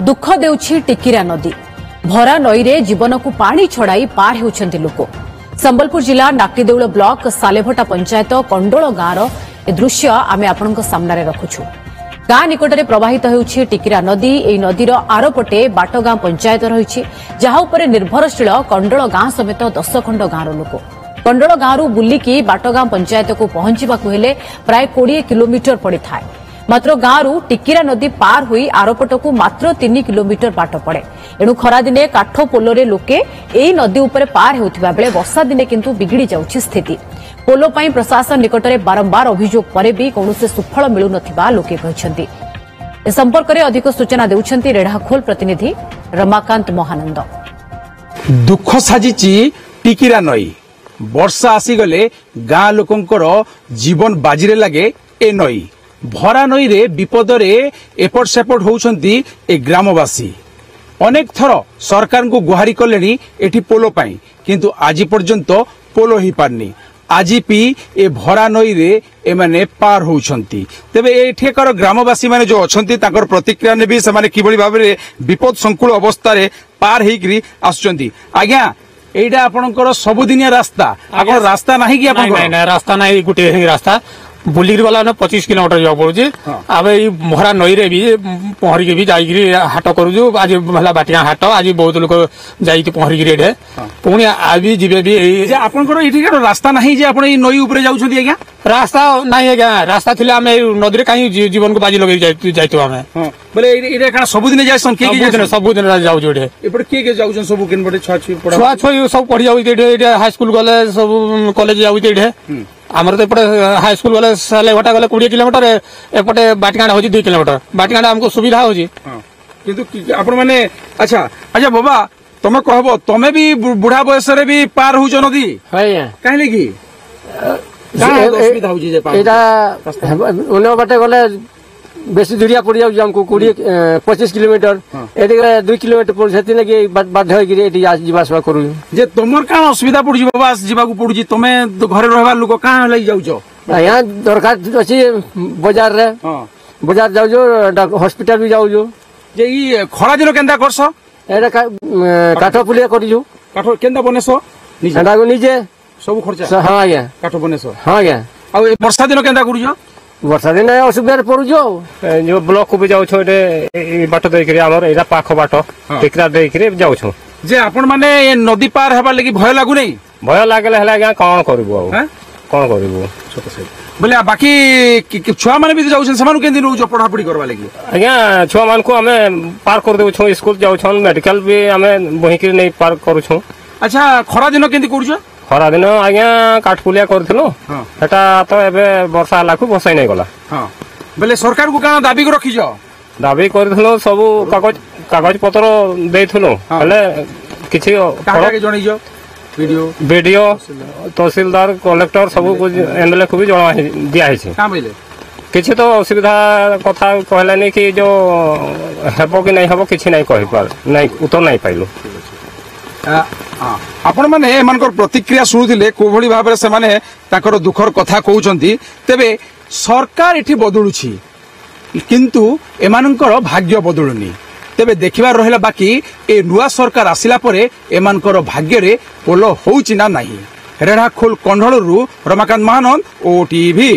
दुख देउछि टिकिरा नदी भरा नई रे जीवन को पानी छड़ाई पार होउछन्ति लोक। संबलपुर जिला नाक्टीदेउल ब्लॉक सालेभटा पंचायत कंडोल गाँव दृश्य आमे आपनक सामने रखुछु। गाँ निकटरे प्रवाहित होउछि टिकिरा नदी। एई नदीर आरपटे बाटगाँ पंचायत रहिछि, जहा उपरे निर्भरशील कंडोल गाँ समेत 10 खंड गाँर लोक। कंडोल गाँव बुलिकी बाटगाँ पंचायत को पहुंचवाकू हेले प्राय 20 किलोमीटर पड़िथाय। मात्र गाँव टिकिरा नदी पार हुई आरपटकू मात्र 3 किलोमीटर बाट पड़े। एणु खरादिने काठ पोलोरे लोके एई नदी उपरे पार हेउथिबा बेले वर्षा दिने किंतु बिगिड़ी जाउछि स्थिति। पोलो पई प्रशासन निकटरे बारंबार अभियोग परे भी कौनसे सुफल मिलु नथिबा लोके कहिसंती। ए संपर्क रे अधिक सूचना देउछंती रेढाखोल प्रतिनिधि रमाकांत महानंद। दुख साजिची टिकिरा नई। वर्षा आसीगले गाँ लोकंकर जीवन बाजीरे लगे ए नई। भरा नई रे विपदरे एपट सेपट होउछंती ए ग्रामवासी। अनेक थर सरकार को गुहारी कलेनी एठी पोलो पाई, किंतु आजी पर्यंत पोलो ही पारनी। आजी पी ए भरा नई रे एमाने पार होउछंती। तेबे एठेकर ग्रामवासी माने जो अछंती ताकर प्रतिक्रिया ने भी समाने किबळी भाबरे विपद संकुल अवस्था रे पार हेकरी आसुचंती। आज्ञा एइडा आपनकर सबुदिनिया रास्ता आपन रास्ता नाही कि आपन नहीं रास्ता नहीं गुटे रास्ता बुलिगिरी वाला ने 25 किलोमीटर जाव पड़ुचे। अब ये भरा नई रे भी पहरी के भी जाइगिरी हाट करूछु। आज भला बाटिया हाट आज बहुत लोग जाइति पहरी रे पुणी आबी जिबे भी जे आपनकर इठिकार रास्ता नाही जे आपन ई नई ऊपर जाउछथि आज्ञा रास्ता नाही आज्ञा रास्ता थिले आमे नदी रे काई जीवन को बाजी लगै जाइतो आमे बोले इरे काना सबुदिने जायसन के सब दिन जाउ जोडे एपटे के जाउछन सब केन बटे छुआ सब पढ़ी जाउ इटे हाई स्कूल गले सब कॉलेज जाउ इटे आमर तो एपटे हाई स्कूल गले सालेभटा गले 20 किलोमीटर एपटे बाटिकांडा होजी 2 किलोमीटर बाटिकांडा हमको सुविधा होजी। किंतु आपण माने अच्छा अच्छा बाबा तमे कहबो तमे भी बुढ़ा बयस रे भी पार होजो नदी है काहे लगी असुविधा होजी जे पार एटा ओने बाटे गले बेसी दूरिया पड़ जाउ हमको 25 किलोमीटर एटी 2 किलोमीटर पड़ छथि ने कि बाध्य होई गिरे एटी जीवा सेवा करू जे तमर का असुविधा पड़जी बाबा जीवा को पड़जी तमे घरे रहबा लोक का लई जाउछो यहाँ दरकार अछि बाजार रे बाजार जाउ जो हॉस्पिटल भी जाउ जो जे ई खरा दिन केंदा करस एटा काठ पुलिया करिजो काठ केंदा बनेसो निजे एटा को निजे सब खर्चा हां आज्ञा काठ बनेसो हां आज्ञा आ वर्षा दिन केंदा करूजो वर्षा दिन असुविधा पड़ुजो जो ब्लॉक को भी जाउ छो ए बाट देख रे हमर एरा पाखो बाट टिकरा देख रे जाउ छो जे आपण माने ए नदी पार हेबा लागि भय लागु नै भय लागले हला गा कोन करबो आ कोन करबो छोट से बोले बाकी छुआ माने भी जाउ छन समान केन दिन जो पढ़ा पढ़ी करबा लागि आज्ञा छुआ मान को हमें पार कर देउ छो स्कूल जाउ छन मेडिकल भी हमें बही के नै पार करू छो। अच्छा खरा दिन केंदी करू खरा दिन आज्ञा काठपुलिया करथिलो एटा तो एबे वर्षा लाखु बसाई नै गला। हां बोले सरकार को का दाबी को रखी जो दाबी करथिलो सब कागज पत्र देथिलो हले किछि काका के जणै जो वीडियो तहसीलदार कलेक्टर सब कुछ एमएलए को भी जणा दिया है का बोले किछि तो असुविधा कथा कहलानी कि जो हेबो कि नै हेबो किछि नै कहि पार नै उत्तर नै पाइलो। आपण माने एमानकर प्रतिक्रिया सुनुथिले कोभली भाबरे से माने ताकर दुखर कथा कहउचंती। तेबे सरकार एठी बदलुछि किंतु एमानकर भाग्य बदलुनी। तेबे देखिबार रहिला बाकी ए नुआ सरकार आसिला परे एमानकर भाग्य रे पोलो होउछि ना नाही। रेढाखोल कंढलरू रमाकांत महानंद ओटीवी।